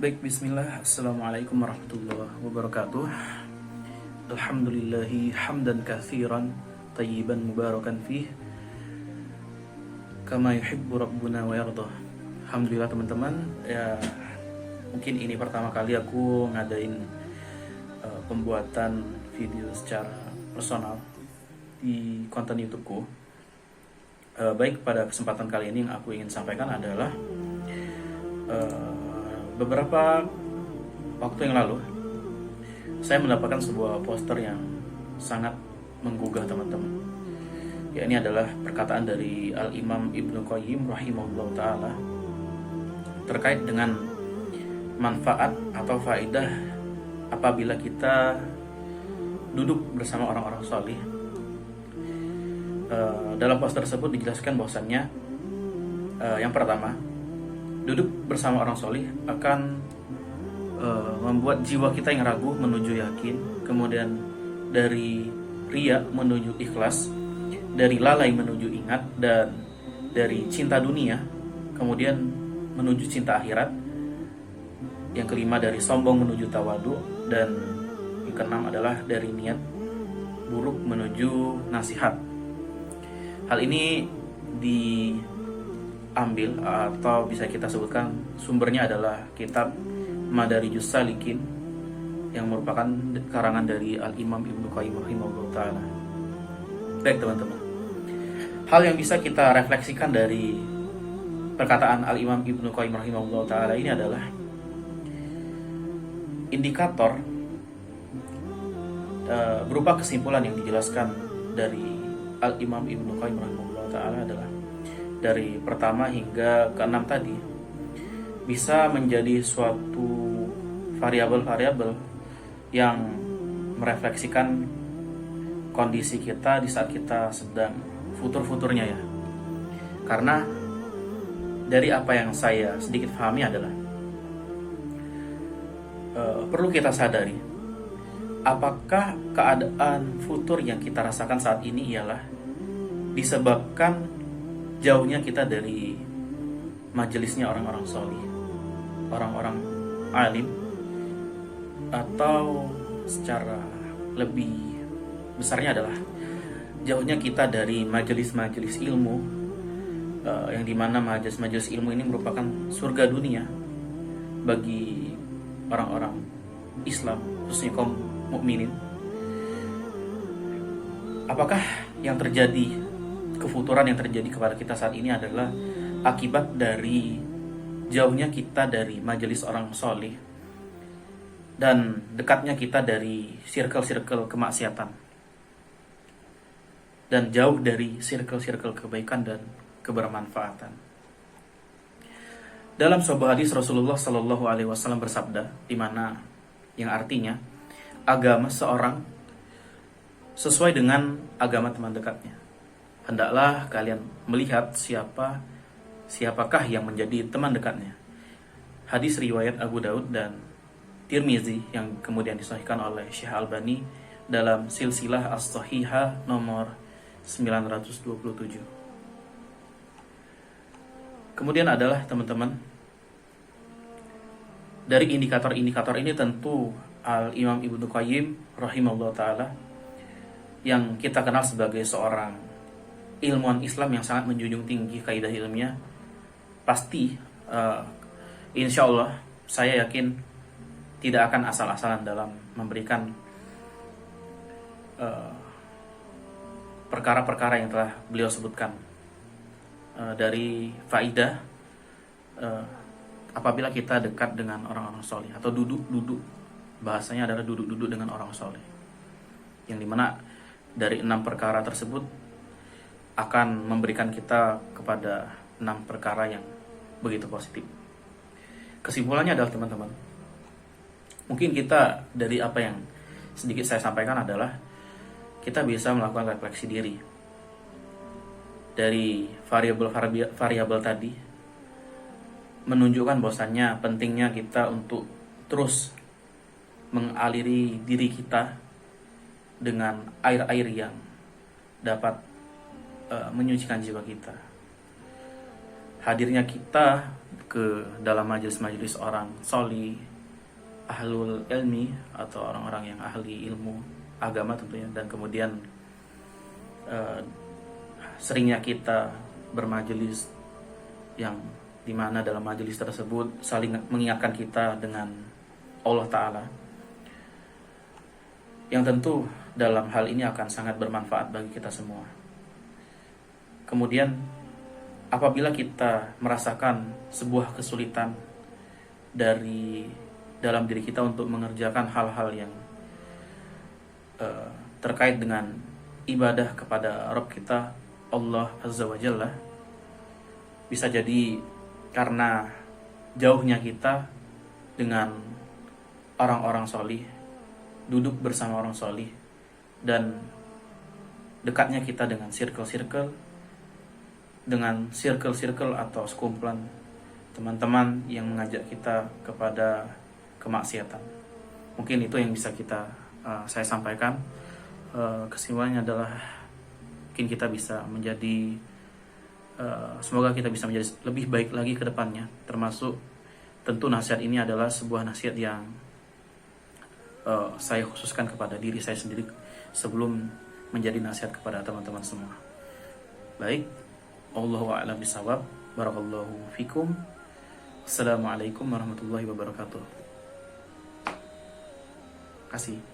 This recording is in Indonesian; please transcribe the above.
Baik, bismillah. Assalamualaikum warahmatullahi wabarakatuh. Alhamdulillahi hamdan kathiran tayyiban mubarakan fih kama yuhibbu rabbuna wa yardah. Alhamdulillah teman-teman, ya mungkin ini pertama kali aku ngadain pembuatan video secara personal di konten YouTubeku. Baik, pada kesempatan kali ini yang aku ingin sampaikan adalah beberapa waktu yang lalu saya mendapatkan sebuah poster yang sangat menggugah teman-teman. Ya, ini adalah perkataan dari Al-Imam Ibnu Qayyim rahimahullah ta'ala terkait dengan manfaat atau faedah apabila kita duduk bersama orang-orang salih. Dalam poster tersebut dijelaskan bahwasannya yang pertama, duduk bersama orang solih akan membuat jiwa kita yang ragu menuju yakin, kemudian dari riya menuju ikhlas, dari lalai menuju ingat, dan dari cinta dunia kemudian menuju cinta akhirat. Yang kelima, dari sombong menuju tawadu, dan yang keenam adalah dari niat buruk menuju nasihat. Hal ini diambil atau bisa kita sebutkan sumbernya adalah kitab Madarijus Salikin yang merupakan karangan dari Al-Imam Ibnu Qayyim rahimahullah ta'ala. Baik teman-teman, hal yang bisa kita refleksikan dari perkataan Al-Imam Ibnu Qayyim rahimahullah ta'ala ini adalah indikator berupa kesimpulan yang dijelaskan dari Al-Imam Ibnu Qayyim rahimahullah ta'ala adalah dari pertama hingga keenam tadi bisa menjadi suatu variabel-variabel yang merefleksikan kondisi kita di saat kita sedang futur-futurnya ya. Karena dari apa yang saya sedikit pahami adalah perlu kita sadari apakah keadaan futur yang kita rasakan saat ini ialah disebabkan jauhnya kita dari majelisnya orang-orang solih, orang-orang alim, atau secara lebih besarnya adalah jauhnya kita dari majelis-majelis ilmu, yang dimana majelis-majelis ilmu ini merupakan surga dunia bagi orang-orang Islam, khususnya kaum mukminin. Apakah yang terjadi, kefuturan yang terjadi kepada kita saat ini adalah akibat dari jauhnya kita dari majelis orang solih dan dekatnya kita dari circle-circle kemaksiatan dan jauh dari circle-circle kebaikan dan kebermanfaatan. Dalam sebuah hadis Rasulullah Shallallahu Alaihi Wasallam bersabda, di mana yang artinya agama seorang sesuai dengan agama teman dekatnya. Hendaklah kalian melihat siapakah yang menjadi teman dekatnya. Hadis riwayat Abu Daud dan Tirmizi yang kemudian disahihkan oleh Syekh Albani dalam silsilah as-sahihah nomor 927. Kemudian adalah teman-teman, dari indikator-indikator ini tentu Al-Imam Ibnu Qayyim rahimahullah ta'ala yang kita kenal sebagai seorang ilmuwan Islam yang sangat menjunjung tinggi kaidah ilmiah, pasti insya Allah saya yakin tidak akan asal-asalan dalam memberikan perkara-perkara yang telah beliau sebutkan dari faidah apabila kita dekat dengan orang-orang soleh atau duduk-duduk, bahasanya adalah duduk-duduk dengan orang soleh, yang dimana dari 6 perkara tersebut akan memberikan kita kepada 6 perkara yang begitu positif. Kesimpulannya adalah teman-teman, mungkin kita dari apa yang sedikit saya sampaikan adalah kita bisa melakukan refleksi diri dari variabel tadi, menunjukkan bahwasannya pentingnya kita untuk terus mengaliri diri kita dengan air-air yang dapat menyucikan jiwa kita. Hadirnya kita ke dalam majelis-majelis orang soli, ahlul ilmi, atau orang-orang yang ahli ilmu agama tentunya, dan kemudian seringnya kita bermajelis yang dimana dalam majelis tersebut saling mengingatkan kita dengan Allah Ta'ala, yang tentu dalam hal ini akan sangat bermanfaat bagi kita semua. Kemudian apabila kita merasakan sebuah kesulitan dari dalam diri kita untuk mengerjakan hal-hal yang terkait dengan ibadah kepada Rabb kita, Allah Azza wa Jalla, bisa jadi karena jauhnya kita dengan orang-orang solih, duduk bersama orang solih, dan dekatnya kita dengan circle-circle atau sekumpulan teman-teman yang mengajak kita kepada kemaksiatan. Mungkin itu yang bisa saya sampaikan. Kesimpulannya adalah mungkin kita bisa menjadi semoga kita bisa menjadi lebih baik lagi ke depannya. Termasuk tentu nasihat ini adalah sebuah nasihat yang saya khususkan kepada diri saya sendiri sebelum menjadi nasihat kepada teman-teman semua. Baik, Allahu a'lam bishawab. Barakallahu fikum. Assalamualaikum warahmatullahi wabarakatuh. Kasih.